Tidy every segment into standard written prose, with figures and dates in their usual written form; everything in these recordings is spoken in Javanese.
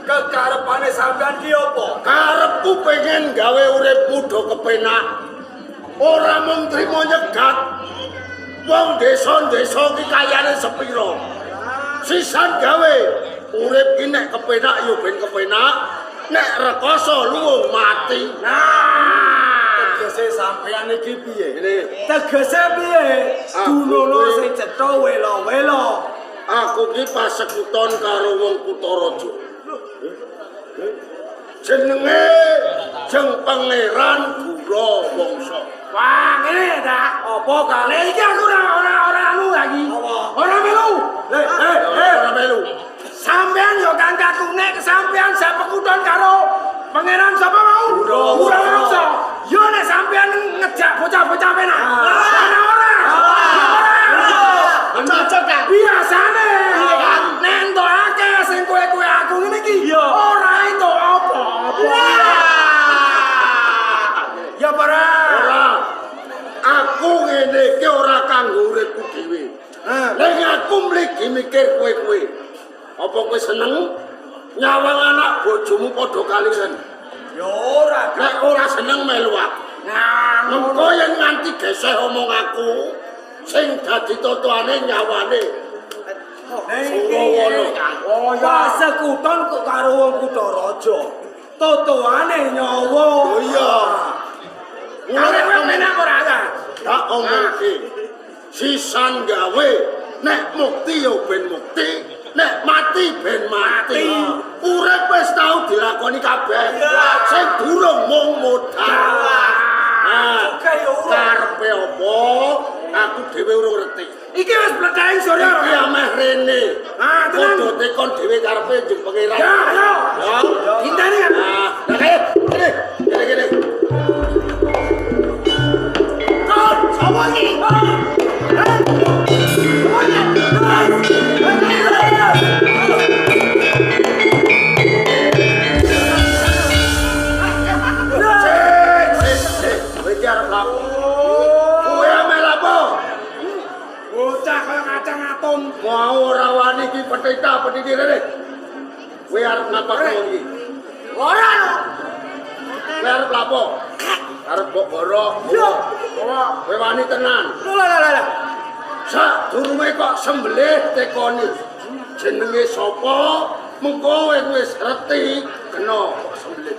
Kekarepane sampean ki apa? Karepku pengen gawe uripmu do kepenak. Ora mung trimo nyegat. Wong desa-desa ki kayane sepiro. Sisan gawe urip ki nek kepenak yo ben kepenak. Nek rekoso luwung mati. Nah, tegese sampean iki piye? Tegese piye? Dunono sing cetha welo-welo. Aku ki pasekuton karo wong Kutaraja. Jenenge Jeng Pangeran Gurawangsa. Wah, ngene ta? Apa kali iki aku ora anu lagi. Ora melu. Ora melu. Sampean yo kangkaku nek sampean sepekuton karo pangeran sapa mau? Gurawangsa. Yo nek sampean ngejak bocah-bocah penak. Ana ora? Cocok kan? Biasane. Nek entokake sing kowe-kowe aku ngene iki. Ora entuk apa-apa. Ya para. Ora. Aku ngene iki ora kanggo uripku dhewe. Nek aku mligi mikir kowe-kowe. Apa kowe seneng nyawang anak bojomu padha kaliren? Ya ora. Nek ora seneng melu aku. Nah, Mengko yen nganti geseh omong aku, sing dadi totoane nyawane. Oh ya sekuton kok karo wong Kutaraja. Totoane nyawa. Oh iya. Ngene kowe menak ora ta? Tak omongke. Sisan gawe nek mukti yo ben mukti, nek mati ben mati. Urip wis tau dilakoni kabeh. Sing durung mung modal. Karepe apa? Aku dhewe urung ngerti. Iki wis bledhaing Surya. Iki ameh rene. Tenan. Kudu tekon dhewe karepe Jeng Pangeran. Ya. Ya. Hindari kan? Kene. Sapa iki? Bocah kaya kacang atom. Mau ora wani iki petita petiti rene. Kowe arep ngapa iki? Ora. Kowe arep lapo? Arep mbok goro. Yo. Kowe wani tenan. Lah. Sak durunge kok sembelih tekoni. Jenenge sapa? Mengko wis reti kena kok sembelih.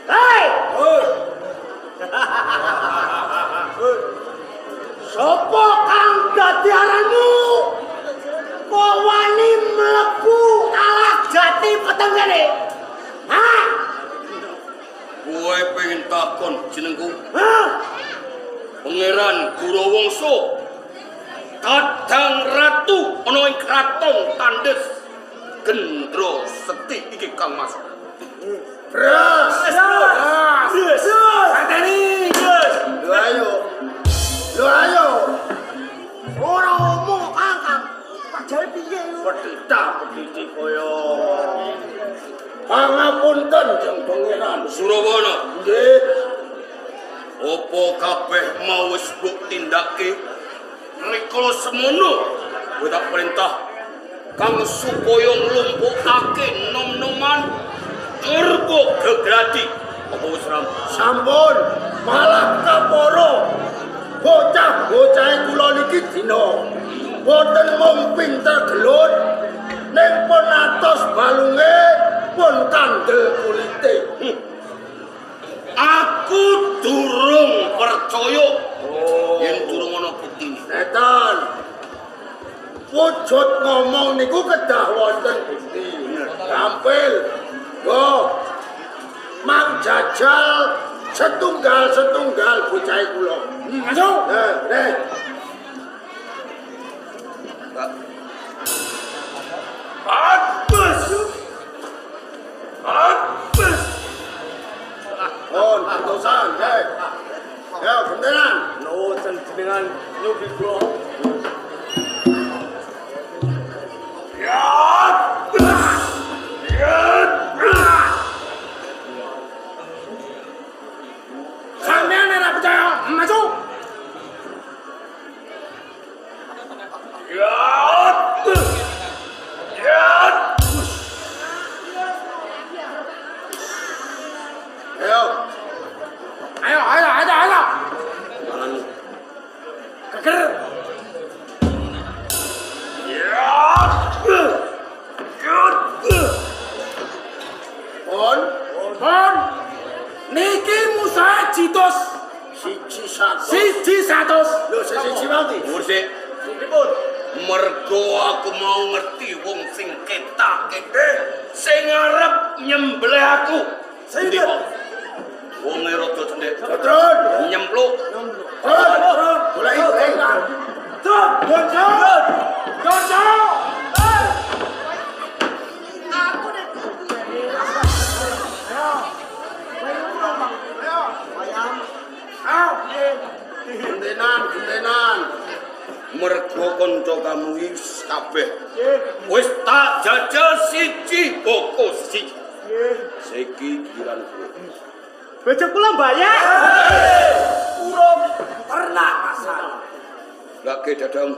Hei! Sapa kang dadi aranmu? Kok wani mlebu kalah jati peteng kene? Hah? Kowe pengen takon jenengku? Hah? Pangeran Gurawangsa. Kadang ratu ana ing kraton Tandes. Gendro Sekti iki Kang Mas. Bras. Sateni. Lho ayo. Ora omong Kang. Pajare piye yo? Petiti kaya. Pangapunten Jeng Pangeran Surawana, nggih. apa kabeh mau wis mbok tindake? Rikala semono kowe tak perintah kang supaya nglumpukake nom-noman Urbo Gegradi. Apa wis ram? Sampun malah kaporo. Bocah-bocah kula niki dina boten mung pinter gelut ning pun atos balunge pun kandel kulite. Aku durung percaya yen durung ana buktine. Netan. Wujud ngomong niku kedah wonten bukti. Gampil. Go. Mang jajal setunggal bocah kula. Masuk. Nih. Bagus. Oh, putusan. Ya, beneran. No jenengan nyubi kula. Sampeyan ora percaya? Masuk. jitus siji 100 100. lho siji mati Mursik. pripun Mergo aku mau ngerti wong sing ketak-ketek sing arep nyembelih aku. Sinten? Endi kok? Wong rada cendhek. Tron Nyempluk. Tron golek ikan Tron, Gonco. Gonco. Aku deh. gentenan Mergo kanca kamu wis kabeh. Wis tak jajal siji boko siji. Saiki giliran kowe. Bojok kula bayar. Urung pernah masalah. Lagi dadang.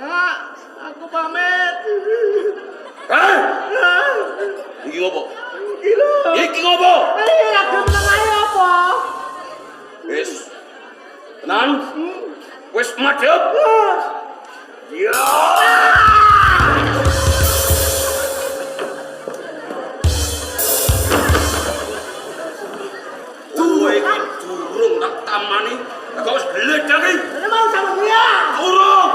Ah, aku pamit. Hah? Iki ngopo? Gila. Iki ngopo? Aku menang ayo apa? Wis. Tenan? Wis madhep. Ya. Kowe iki durung tak tamani. Kok wis gledhek iki? Ini mau sama dia. Durung.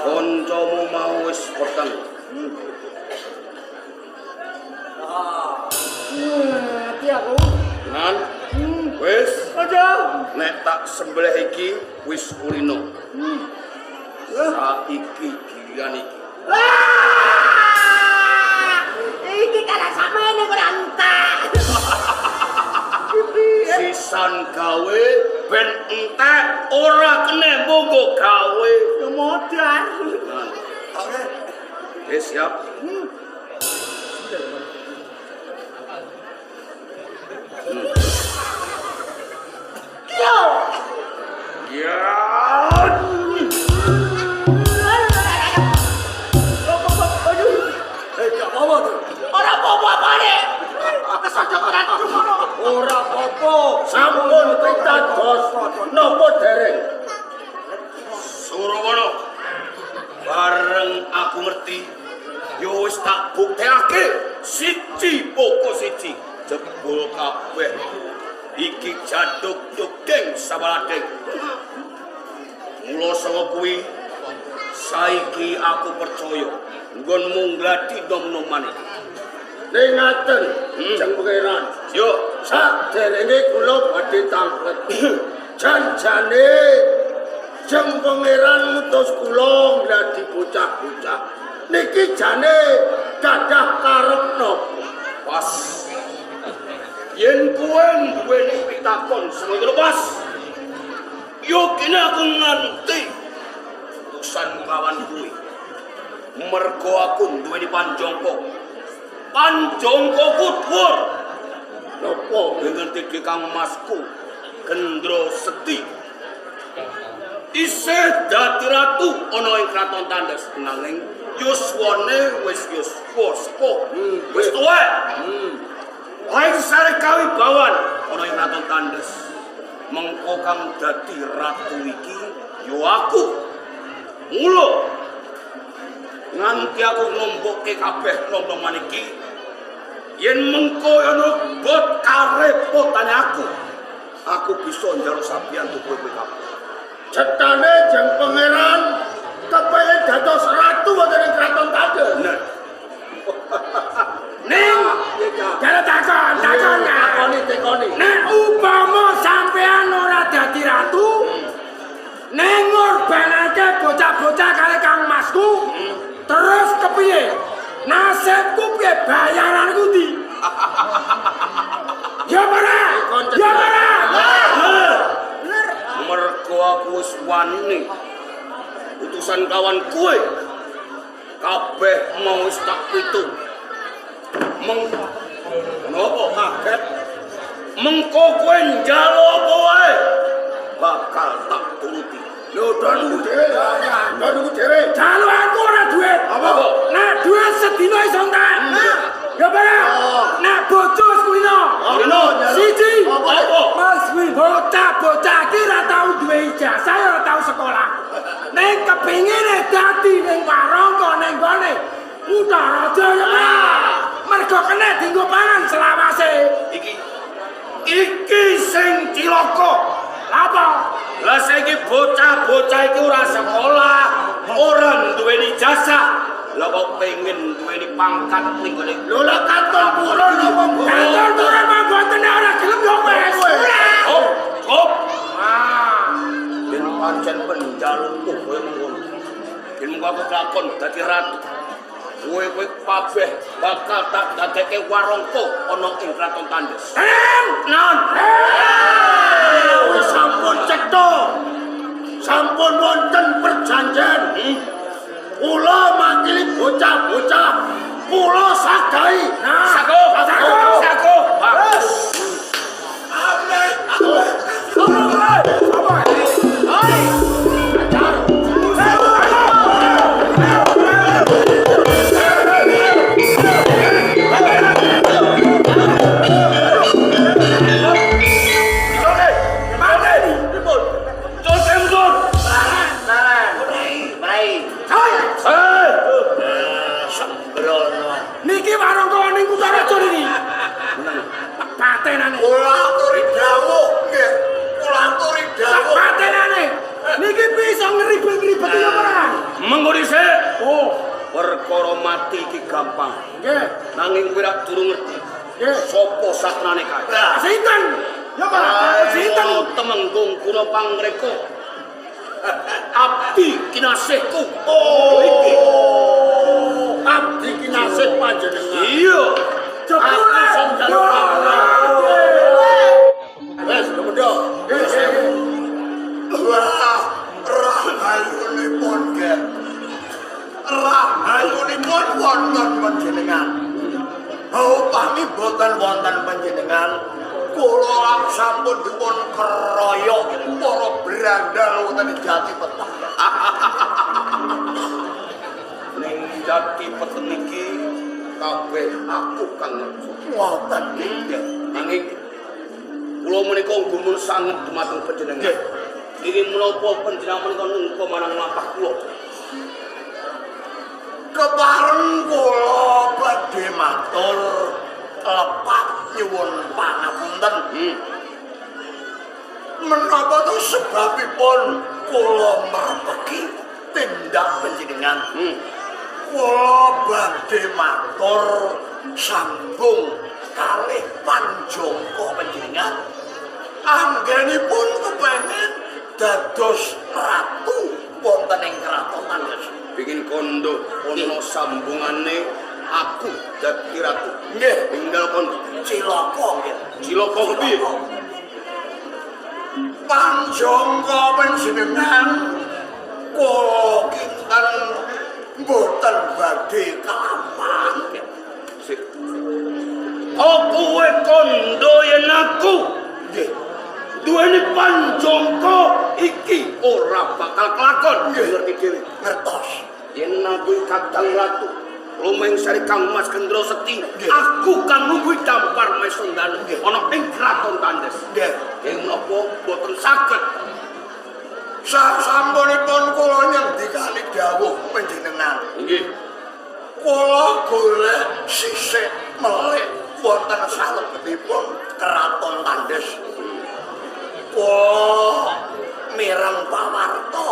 Kancamu mau wis peteng. Hati aku. Tenan? Wis. Aja. Nek tak sembelih iki wis kulino. Saiki giliran iki. Iki karena sama ini berantak. Sisan gawe ben entek ora kene mogok gawe. Ya modal. Oke. Wis siap. Yo. Ya. gak apa-apa tuh Orang apa-apa nih. Kesaja orang cuma. ora apa-apa sampun pitados napa dereng Surawana. Bareng aku ngerti yo wis tak buktekake siji poko siji jebul kabeh iki jaduk dugeng sabaladeng. Mula sanga kuwi saiki aku percaya nggonmu ngladi nom-nom maneh. ning ngaten jeng pangeran Yo, saderenge kula badhe tanglet janjane jeng pangeran ngutus kula ngladi bocah-bocah niki jane gadah karep napa pas. Yen kowe duweni pitakon sing lepas. Yo kene aku nganti urusan lawan kuwi. Mergo aku duweni panjangka. Panjangkaku dhuwur. napa Dengan titik kang masku Gendro Seti. Isih dadi ratu ana ing kraton Tandes nanging yuswane wis sepuh. Wis tuwek. Lain sare kawibawan ana ing kraton Tandes. Mengko kang dadi ratu iki yo aku. Mula nganti aku nglompokke kabeh nom-noman iki yen mengko ana bot karepotane aku bisa njaluk sampeyan tuku kowe kabeh. cetane jeng pangeran kepengin dados ratu wonten ing kraton Tandes Nah, Ning, jare takon ya. tekoni Nek upama sampean ora dadi ratu, ning ngorbanake bocah-bocah kali Kang Masku, terus kepiye? Nasibku piye bayaranku ndi? Ya ora? Ya ora? mergo aku wis wani utusan kawan kowe kabeh mau wis tak pitu. Nopo kaget? Mengko kowe njaluk apa wae bakal tak turuti. lho danu dhewe Jalu aku ora duit. Apa kok? Nek duit sedina iso entek. Ya ora? Nek bojo wis kulino. Kulino. Siji. Apa? Mas wi bocah-bocah iki ora tau duwe ijazah, ora tau sekolah. Nek kepingine dadi ning warangka ning gone Utaraja ya mergo kena dienggo pangan selawase. Iki sing cilaka. Apa? Lah saiki bocah-bocah iki ora sekolah, ora duweni jasa. Lah kok pengen duweni pangkat ning gone. Lho lah kantor buron ngomong Kantor buron mah boten ora gelem yo wis. Cukup. Yen pancen penjalukku kowe ngono. Yen mung aku lakon dadi ratu. Kowe kabeh bakal tak dadekke warungku ana ing Kraton Tandes. Non. wis sampun cetha. Sampun wonten perjanjian. Kula makili bocah-bocah. Kula sadai. Sago. Bagus. Niki warung kok ning Kutaraja niki. Patenane. Kula aturi dawuh nggih. Kula aturi dawuh. Patenane. Niki bisa ngeribet-ribet ya ora? Mengko dhisik. Oh, Perkara mati iki gampang. nggih. Nanging kowe ora durung ngerti. Nggih. Sapa satrane kae? Sinten? Ya Pak, sinten? Temenggung kula pangreka. Abdi kinasihku. Iki. Abdi kinasih panjenengan. Iya. Aku sing jaluk wes kemudian. Wah, rahayunipun nggih. Rahayunipun wonten panjenengan. Upami boten wonten panjenengan, kula sampun dipun keroyok para brandal wonten Jati Peteng. Ning Jati Peteng iki kabeh aku kang Ngoten nggih. Nanging kula menika gumun sanget dumateng panjenengan. Nggih. Ingin menapa panjenengan menika nungko marang lampah kula. Kepareng kula badhe matur lepat nyuwun pangapunten. Menapa to sebabipun kula merpeki tindak panjenengan? Kula badhe matur sambung kalih panjangka panjenengan. Anggenipun kepengin dados ratu wonten ing kraton Tandes. Bikin kondo ono sambungane aku dadi ratu. Nggih, Tinggal kondo. cilaka nggih. Cilaka kepiye? Panjangka panjenengan kula kinten mboten badhe kalampahan. Sik. Aku kowe kondo yen aku Nggih, duweni panjangka iki ora bakal kelakon. Ngerti dhewe. ngertos. Yen aku kadang ratu Lumeng Sari Kang Mas Gendro Sekti, Nggih. aku kang nunggu dampar Mesundana Nggih. ana ing Kraton Tandes. Nggih, Ing napa boten saged sasampunipun kula nyendikani dawuh panjenengan. nggih. Kula golek sisik melih wonten salebetipun Kraton Tandes. Kula mireng pawarta.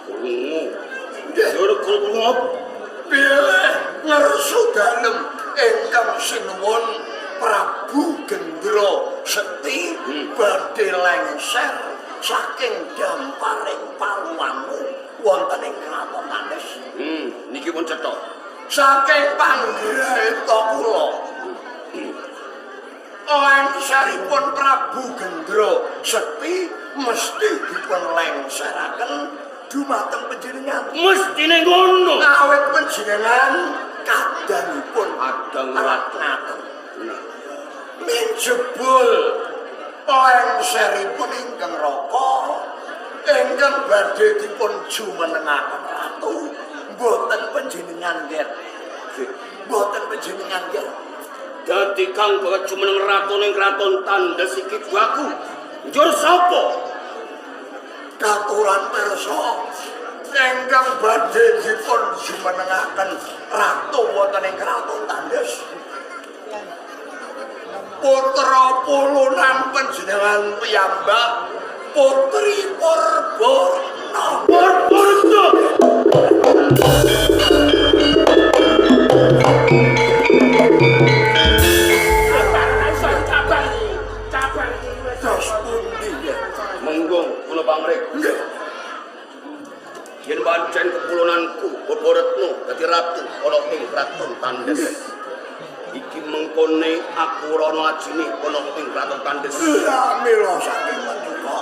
Krungu. Nggih. Loro krungu apa? Bilih ngersu dalem ingkang sinuwun Prabu Gendro Sekti badhe lengser saking damparing paluwangu wonten ing Kraton Tandes. Niki pun cetha. Saking panggraita kula lengseripun Prabu Gendro Sekti mesti dipun lengseraken dumateng panjenengan. Mestine ngono. Awet panjenengan kadangipun Adang ratu. Minjebul lengseripun ingkang raka ingkang badhe dipun jumenengaken ratu mboten panjenengan nggih. Mboten panjenengan nggih. Dadi kang bakal jumeneng ratu ning Kraton Tandes iki aku. Njur sapa? Katuran pirsa ingkang badhe dipun jumenengaken ratu wonten ing kraton Tandes. Putra pulunan panjenengan piyambak Putri Purborna. Purborna. Monggo kula pamrih. Nggih. Yen pancen kepulunanku Purborna dadi ratu ana ing kraton Tandes. Iki mengkone aku rono ajine ana ing kraton Tandes. Mila saking menika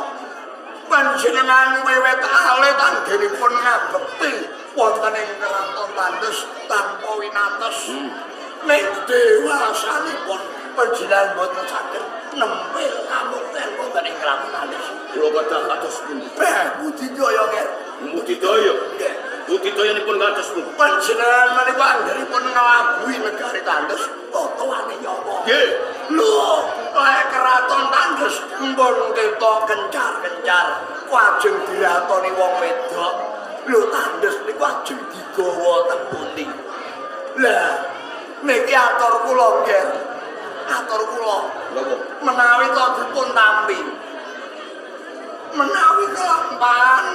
panjenengan wiwit alit anggenipun ngabekti wonten ing kraton Tandes tanpa winates. Nek dewasanipun panjenengan boten saged nempel kamukten wonten ing kraton Tandes. Kula kathah kados pundi? Budidaya nger. Budidaya. Budidayanipun kados pundi? Panjenengan menika anggenipun nglabuhi negari Tandes totoane nyawa. Nggih. Lho, lek kraton Tandes mbon kita gencar-gencar lajeng diratoni wong wedok. Lho Tandes niku ajeng digawa teng pundi. Lah, niki atur kula nggih. Atur kula. Napa? Menawi to dipun tampi. Menawi kelampahan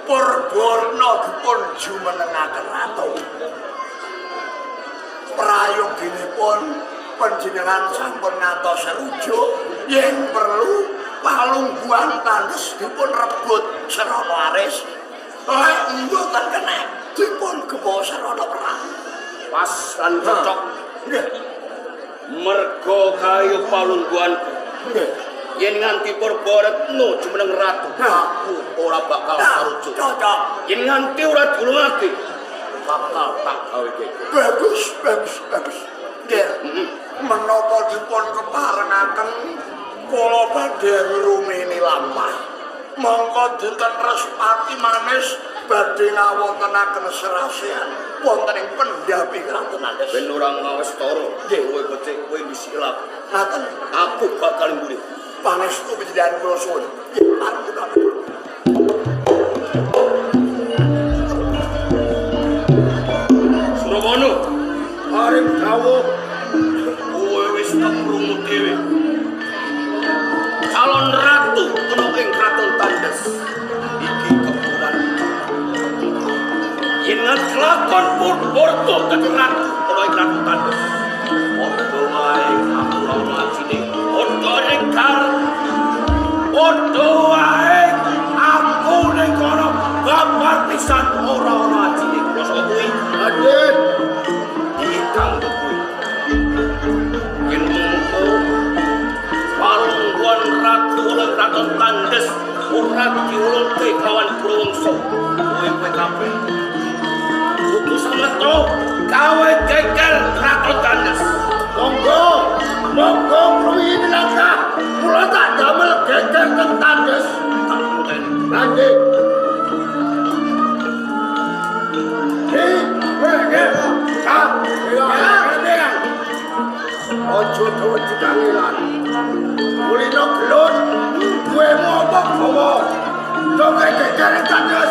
Purborna dipun jumenengaken ratu. Prayoginipun panjenengan sampun ngantos rujuk yen perlu palungguhan Tandes dipun rebut sarana aris. Lek mboten kena dipun gewa sarana perang. Pas lan cocok. Nggih. Mergo kayu palungguhanku. Nggih. Yen nganti Purborna jumeneng ratu, aku ora bakal sarujuk. Cocok. Yen nganti ora diulungake, bakal tak gawe geger. Bagus. Nggih. Menapa dipun keparengaken kula badhe ngrumeni lampah. Mongko dinten Respati manis badhe ngawontenaken serasean wonten ing pendhapi kraton Tandes. Ben ora ngawestara, kowe becik kowe disilap. Ngaten Aku bakal mburi. pangestu panjenengan kula suwun. Nggih, arep Surabana, arep dawuh kowe wis tak krungu dhewe. Calon ratu ana ing kraton Tandes. Iki kepunan. Yen nglakon Purborna dadi ratu ana ing kraton Tandes. Padha wae aku ora ajine. Padha ning padha wae aku ning kono babar pisan ora ana ajine. Terus kuwi Aden ikang kuwi. Yen mengko palungguhan ratu oleh kraton Tandes ora diulungke kawan Browongso. Kowe kabeh kudu sametro gawe geger kraton Tandes. monggo ruwi langkah kula tak damel geger teng Tandes. Tak ngenteni. Lanjut. Ojo dawa dikangelan. Kulino gelut, duwemu apa gawa? Coba geger Tandes.